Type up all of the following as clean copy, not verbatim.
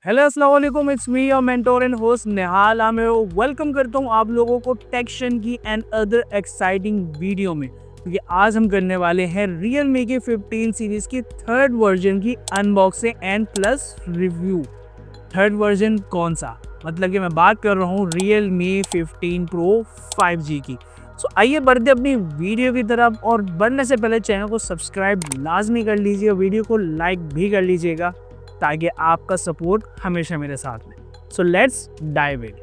Hello अस्सलाम वालेकुम, it's me your mentor and host Nihal Aamir. Welcome करता हूँ आप लोगों को टेक्शन की एंड अदर एक्साइटिंग वीडियो में, क्योंकि आज हम करने वाले हैं Realme के 15 सीरीज की थर्ड वर्जन की unboxing and plus review. Third version कौन सा, मतलब कि मैं बात कर रहा हूँ Realme 15 Pro 5G की। सो आइए बढ़ते अपनी वीडियो की तरफ, और बढ़ने से पहले चैनल को सब्सक्राइब लाजमी कर लीजिए और वीडियो को लाइक भी कर लीजिएगा, ताकि आपका सपोर्ट हमेशा मेरे साथ में। So let's dive in.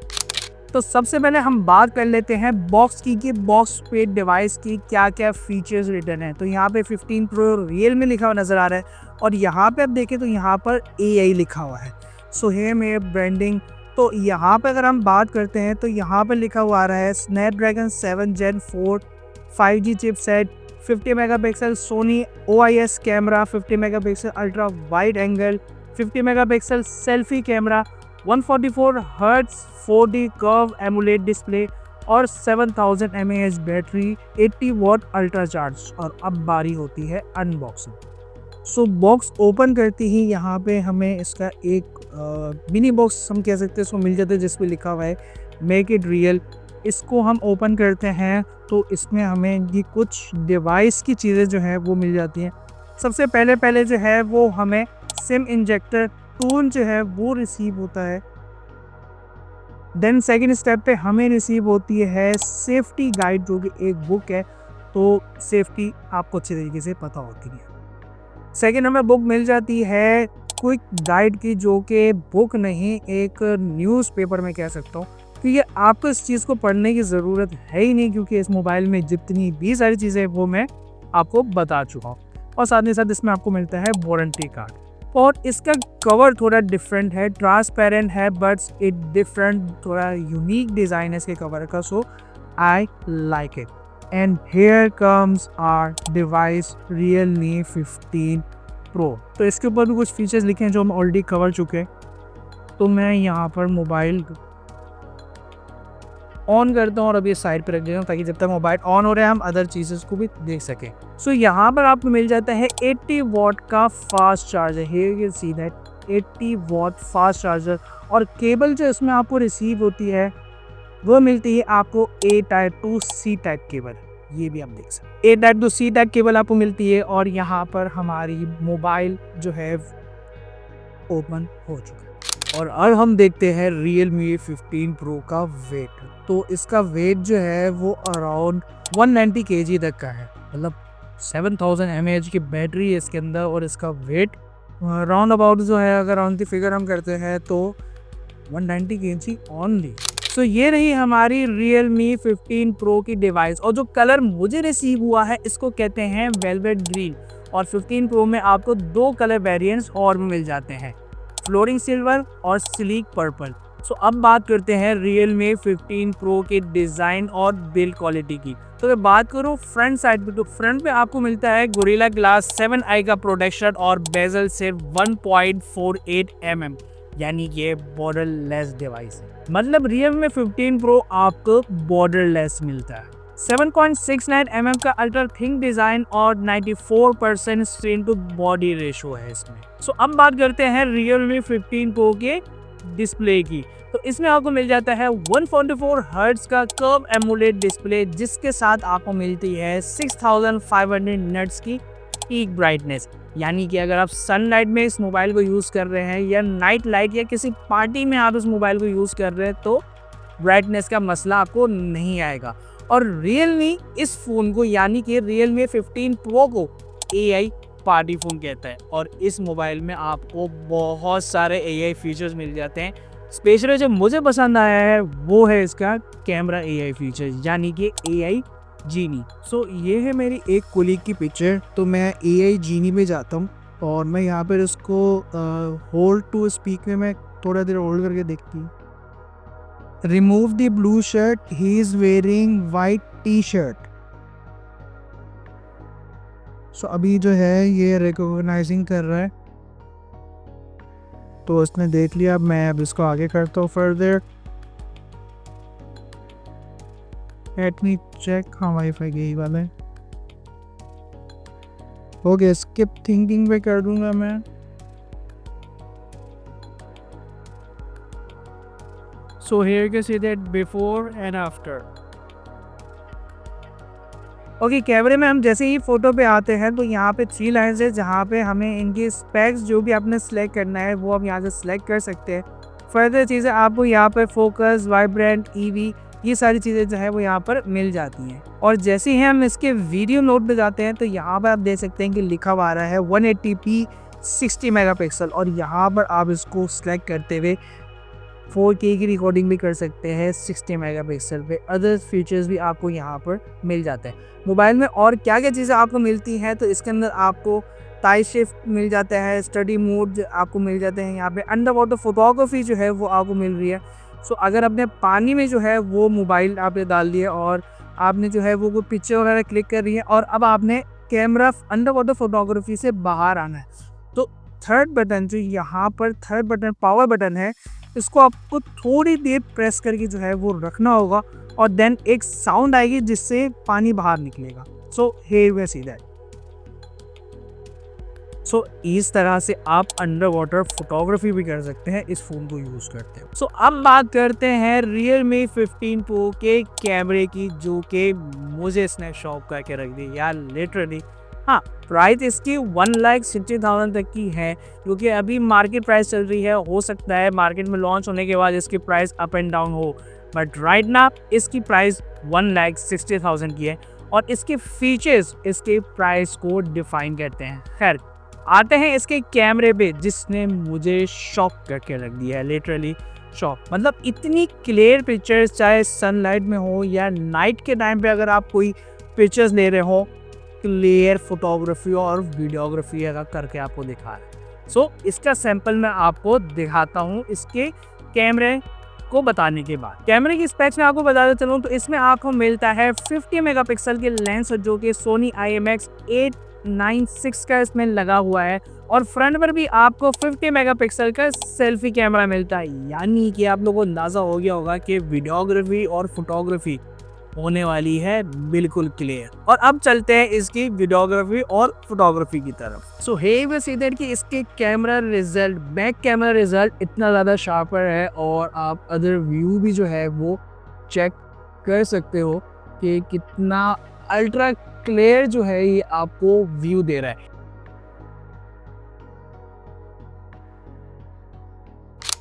तो सबसे पहले हम बात कर लेते हैं बॉक्स की कि बॉक्स पे डिवाइस की क्या क्या फीचर्स रिटर्न है। तो यहाँ पे 15 प्रो Realme लिखा हुआ नज़र आ रहा है, और यहाँ पे आप देखें तो यहाँ पर AI लिखा हुआ है। सो है मेरे ब्रांडिंग। तो यहाँ पे अगर हम बात करते हैं तो यहाँ पर लिखा हुआ आ रहा है Snapdragon 7 Gen 4 5G chipset, 50 megapixel Soni OIS camera, 50 megapixel ultra wide angle, 50 megapixel selfie camera, 144 hertz 4D curve AMOLED display और 7000 mAh battery, 80 what ultra charge. और अब बारी होती है अनबॉक्सिंग। सो बॉक्स ओपन करते ही यहाँ पे हमें इसका एक मिनी बॉक्स हम कह सकते हैं इसको मिल जाता है, जिस पे लिखा हुआ है मेक इट रियल। इसको हम ओपन करते हैं तो इसमें हमें ये कुछ डिवाइस की चीज़ें जो है वो मिल जाती हैं। सबसे पहले जो है वो हमें सिम इंजेक्टर टूल जो है वो रिसीव होता है। देन सेकंड स्टेप पे हमें रिसीव होती है सेफ्टी गाइड, जो कि एक बुक है। तो सेफ्टी आपको अच्छी तरीके से पता होती है। सेकंड हमें बुक मिल जाती है क्विक गाइड की, जो कि बुक नहीं एक न्यूज़पेपर में कह सकता हूँ, क्योंकि आपको इस चीज़ को पढ़ने की ज़रूरत है ही नहीं, क्योंकि इस मोबाइल में जितनी भी सारी चीज़ें वो मैं आपको बता चुका हूँ। और साथ ही साथ इसमें आपको मिलता है वारंटी कार्ड। और इसका कवर थोड़ा डिफरेंट है, ट्रांसपेरेंट है, बट इट डिफरेंट, थोड़ा यूनिक डिज़ाइन है इसके कवर का। So I like it. And here comes our device Realme 15 Pro। तो इसके ऊपर भी कुछ फीचर्स लिखे हैं जो हम ऑलरेडी कवर चुके हैं। तो मैं यहाँ पर मोबाइल ऑन करता हूँ और अभी साइड पर रख देता हूँ, ताकि जब तक मोबाइल ऑन हो रहा है हम अदर चीज़ें को भी देख सकें। सो यहाँ पर आपको मिल जाता है 80 वॉट का fast charger. Here you see that 80 watt fast charger. और केबल जो इसमें आपको रिसीव होती है वो मिलती है आपको A type two C type cable. ये भी आप देख सकते हैं, A type two C type cable आपको मिलती है। और यहाँ पर हमारी मोबाइल जो है ओपन हो चुका है। और अब हम देखते हैं Realme 15 Pro का वेट। तो इसका वेट जो है वो अराउंड 190 kg तक का है, मतलब 7000 mAh की बैटरी है इसके अंदर। और इसका वेट राउंड अबाउट जो है, अगर राउंड की फिगर हम करते हैं तो 190 kg ओनली। सो ये रही हमारी Realme 15 Pro की डिवाइस। और जो कलर मुझे रिसीव हुआ है इसको कहते हैं वेलवेट ग्रीन। और 15 Pro में आपको दो कलर वेरिएंट्स और भी मिल जाते हैं, फ्लोरिंग सिल्वर और स्लीक पर्पल। सो अब बात करते हैं Realme 15 Pro के डिज़ाइन और बिल्ड क्वालिटी की। तो अगर बात करूँ फ्रंट साइड पे, तो फ्रंट पे आपको मिलता है गोरिल्ला ग्लास 7i का प्रोटेक्शन और बेजल से 1.48 mm, यानी ये बॉर्डर लेस डिवाइस है। मतलब Realme 15 Pro आपको बॉर्डर लेस मिलता है। 7.69 mm का अल्ट्रा थिन डिज़ाइन और 94% स्क्रीन टू बॉडी रेशो है इसमें। सो अब बात करते हैं Realme 15 Pro के डिस्प्ले की। तो इसमें आपको मिल जाता है 144 हर्ट्ज का कर्व एमुलेट डिस्प्ले, जिसके साथ आपको मिलती है 6500 नट्स की पीक ब्राइटनेस। यानी कि अगर आप सनलाइट में इस मोबाइल को यूज़ कर रहे हैं, या नाइट लाइट, या किसी पार्टी में आप इस मोबाइल को यूज़ कर रहे हैं, तो ब्राइटनेस का मसला आपको नहीं आएगा। और Realme इस फ़ोन को, यानी कि Realme 15 Pro को AI पार्टी फ़ोन कहता है। और इस मोबाइल में आपको बहुत सारे AI फीचर्स मिल जाते हैं। स्पेशली जो मुझे पसंद आया है वो है इसका कैमरा AI फीचर, यानी कि AI जीनी। सो ये है मेरी एक कोलीग की पिक्चर। तो मैं AI जीनी में जाता हूँ, और मैं यहाँ पर इसको होल्ड टू स्पीक में मैं थोड़ा देर होल्ड करके देखती हूँ। Remove the blue shirt, he is wearing white T shirt. So अभी जो है ये रिकॉग्नाइजिंग कर रहा है, तो उसने देख लिया। मैं अब इसको आगे करता हूँ फर्दर। लेट मी चेक, हाँ वाईफाई यही वाला है। ओके, स्किप थिंकिंग पे कर दूंगा मैं। So here you can see that before and after. Okay, कैमरे में हम जैसे ही फ़ोटो पे आते हैं तो यहाँ पे 3 लाइन्स है जहाँ पे हमें इनकी स्पेक्स जो भी आपने सेलेक्ट करना है वो आप यहाँ से सेलेक्ट कर सकते हैं। फर्दर चीज़ें आपको यहाँ पर फोकस, वाइब्रेंट, ईवी, ये सारी चीज़ें जो है वो यहाँ पर मिल जाती हैं। और जैसे ही हम इसके वीडियो मोड पे जाते हैं तो यहाँ पर आप देख सकते हैं कि लिखा हुआ आ रहा है 180p 60 मेगापिक्सल, और यहाँ पर आप इसको सेलेक्ट करते हुए 4K की रिकॉर्डिंग भी कर सकते हैं 60 मेगापिक्सल पे। अदर फीचर्स भी आपको यहाँ पर मिल जाते हैं। मोबाइल में और क्या क्या चीज़ें आपको मिलती हैं तो इसके अंदर आपको टाइम शिफ्ट मिल जाता है, स्टडी मोड आपको मिल जाते हैं, यहाँ पे अंडर वाटर फोटोग्राफी जो है वो आपको मिल रही है। सो अगर आपने पानी में जो है वो मोबाइल आपने डाल दिया और आपने जो है वो पिक्चर वगैरह क्लिक कर रही है और अब आपने कैमरा अंडर वाटर फोटोग्राफी से बाहर आना है तो थर्ड बटन जो यहाँ पर थर्ड बटन पावर बटन है, इसको आपको थोड़ी देर प्रेस करके जो है वो रखना होगा और देन एक साउंड आएगी जिससे पानी बाहर निकलेगा। So here we see that. So इस तरह से आप अंडर वाटर फोटोग्राफी भी कर सकते हैं इस फ़ोन को यूज़ करते हो। सो अब बात करते हैं Realme 15 Pro के कैमरे की, जो कि मुझे इसने शॉक करके रख दी यार लिटरली। हाँ, प्राइस इसकी 1,60,000 तक की है, क्योंकि अभी मार्केट प्राइस चल रही है। हो सकता है मार्केट में लॉन्च होने के बाद इसकी प्राइस अप एंड डाउन हो, बट राइट नाउ इसकी प्राइस 1,60,000 की है और इसके फीचर्स इसके प्राइस को डिफाइन करते हैं। खैर आते हैं इसके कैमरे पे, जिसने मुझे शॉक करके रख दिया है, लिटरली शॉक। मतलब इतनी क्लियर पिक्चर्स, चाहे सनलाइट में हो या नाइट के टाइम पे अगर आप कोई पिक्चर्स ले रहे हो, क्लियर फोटोग्राफी और वीडियोग्राफी अगर करके आपको दिखा रहा है। सो इसका सैंपल मैं आपको दिखाता हूँ इसके कैमरे को बताने के बाद। कैमरे की स्पेक्स में आपको बताते चलूँ तो इसमें आपको मिलता है 50 मेगापिक्सल के लेंस, जो कि सोनी IMX896 का इसमें लगा हुआ है, और फ्रंट पर भी आपको 50 मेगापिक्सल का सेल्फी कैमरा मिलता है। यानी कि आप लोगों को अंदाज़ा हो गया होगा कि वीडियोग्राफी और फोटोग्राफी होने वाली है बिल्कुल क्लियर। और अब चलते हैं इसकी वीडियोग्राफी और फोटोग्राफी की तरफ। सो हे वी सी दैट कि इसके camera result, back camera result इतना ज़्यादा शार्पर है, और आप अदर व्यू भी जो है वो चेक कर सकते हो कि कितना अल्ट्रा क्लियर जो है ये आपको व्यू दे रहा है।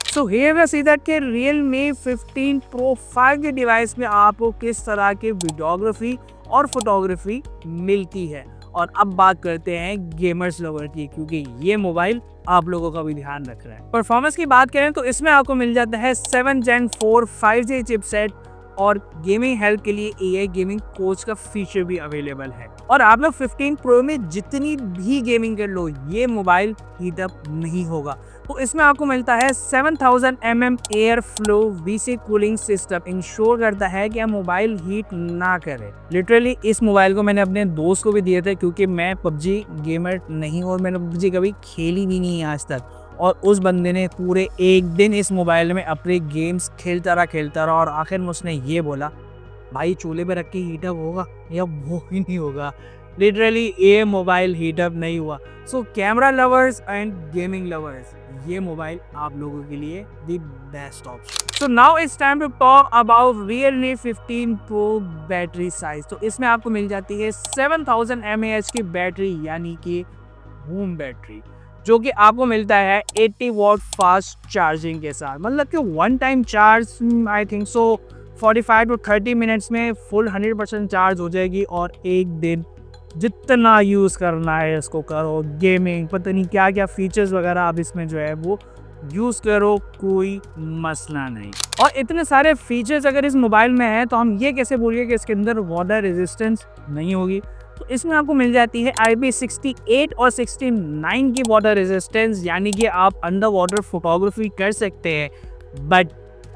So here we see that कि Realme 15 Pro 5 के डिवाइस में आपको किस तरह के वीडियोग्राफी और फोटोग्राफी मिलती है। और अब बात करते हैं गेमर्स लवर की, क्योंकि ये मोबाइल आप लोगों का भी ध्यान रख रहा है। परफॉर्मेंस की बात करें तो इसमें आपको मिल जाता है 7 Gen 4 5G चिपसेट, और गेमिंग हेल्प के लिए AI गेमिंग कोच का फीचर भी अवेलेबल है। और आप लोग 15 Pro में जितनी भी गेमिंग कर लो, ये मोबाइल हीट अप नहीं होगा। तो इसमें आपको मिलता है 7000 mm air flow VC cooling system, ensure करता है कि मोबाइल हीट ना करे। लिटरली इस मोबाइल को मैंने अपने दोस्त को भी दिए थे, क्योंकि मैं PUBG गेमर नहीं हूँ और मैंने PUBG कभी खेली भी नहीं है आज तक, और उस बंदे ने पूरे एक दिन इस मोबाइल में अपने गेम्स खेलता रहा, और आखिर में उसने ये बोला, भाई चूल्हे पे रख के हीटअप होगा या वो ही नहीं होगा। लिटरली ये मोबाइल हीटअप नहीं हुआ। So camera lovers and gaming lovers, ये मोबाइल आप लोगों के लिए the best option. So now it's time to talk about Realme 15 Pro battery size. तो इसमें आपको मिल जाती है 7000 mAh की बैटरी, यानी कि होम बैटरी, जो कि आपको मिलता है 80 वॉट फास्ट चार्जिंग के साथ। मतलब कि one time charge I think so 45 to 30 minutes में फुल 100% चार्ज हो जाएगी, और एक दिन जितना यूज़ करना है इसको करो। गेमिंग, पता नहीं क्या क्या फीचर्स वगैरह आप इसमें जो है वो यूज़ करो, कोई मसला नहीं। और इतने सारे फीचर्स अगर इस मोबाइल में है तो हम ये कैसे बोलिए कि इसके अंदर वाटर रेजिस्टेंस नहीं होगी। तो इसमें आपको मिल जाती है IP68 और 69 की वाटर रेजिस्टेंस, यानी कि आप अंडर वाटर फोटोग्राफी कर सकते हैं, बट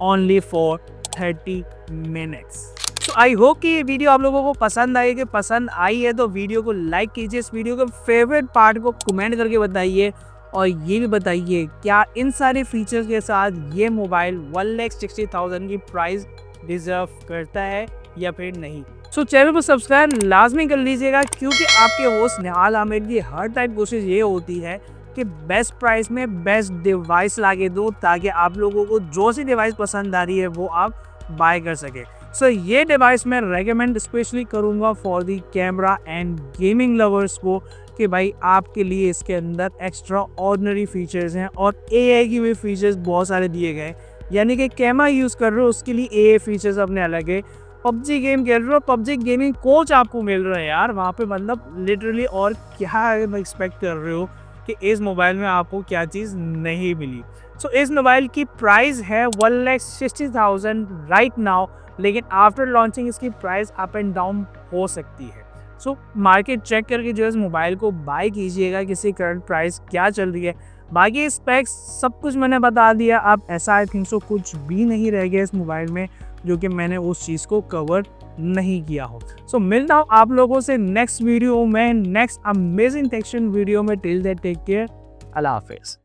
ओनली फॉर 30 मिनट्स। तो आई होप कि ये वीडियो आप लोगों को पसंद आई। कि पसंद आई है तो वीडियो को लाइक कीजिए, इस वीडियो के फेवरेट पार्ट को कमेंट करके बताइए, और ये भी बताइए क्या इन सारे फीचर्स के साथ ये मोबाइल 1,60,000 की प्राइस डिजर्व करता है या फिर नहीं। सो चैनल को सब्सक्राइब लाजमी कर लीजिएगा, क्योंकि आपके होस्ट निहाल आमिर की हर टाइम कोशिश ये होती है कि बेस्ट प्राइस में बेस्ट डिवाइस ला के दूँ, ताकि आप लोगों को जो सी डिवाइस पसंद आ रही है वो आप बाय कर सके। सो ये डिवाइस मैं रेकमेंड स्पेशली करूँगा for the camera and gaming lovers को, कि भाई आपके लिए इसके अंदर एक्स्ट्रा ऑर्डिनरी फीचर्स हैं और AI की भी फीचर्स बहुत सारे दिए गए। यानी कि कैमरा यूज़ कर रहे हो उसके लिए AI फीचर्स अपने अलग है। पबजी गेम खेल रहे हो, पबजी गेमिंग कोच आपको मिल रहा है यार वहाँ पे, मतलब लिटरली। और क्या एक्सपेक्ट कर रहे हो कि इस मोबाइल में आपको क्या चीज़ नहीं मिली। सो इस मोबाइल की प्राइस है 1,60,000 राइट नाउ, लेकिन आफ्टर लॉन्चिंग इसकी प्राइस अप एंड डाउन हो सकती है। सो मार्केट चेक करके जो है इस मोबाइल को बाय कीजिएगा कि इसकी करंट प्राइस क्या चल रही है। बाकी स्पेक्स सब कुछ मैंने बता दिया। अब ऐसा आई थिंक सो कुछ भी नहीं रह गया इस मोबाइल में जो कि मैंने उस चीज़ को कवर नहीं किया हो। सो मिलता हूँ आप लोगों से नेक्स्ट वीडियो में, नेक्स्ट अमेजिंग टेक्शन वीडियो में। टिल दैट टेक केयर, अल्लाह हाफिज़।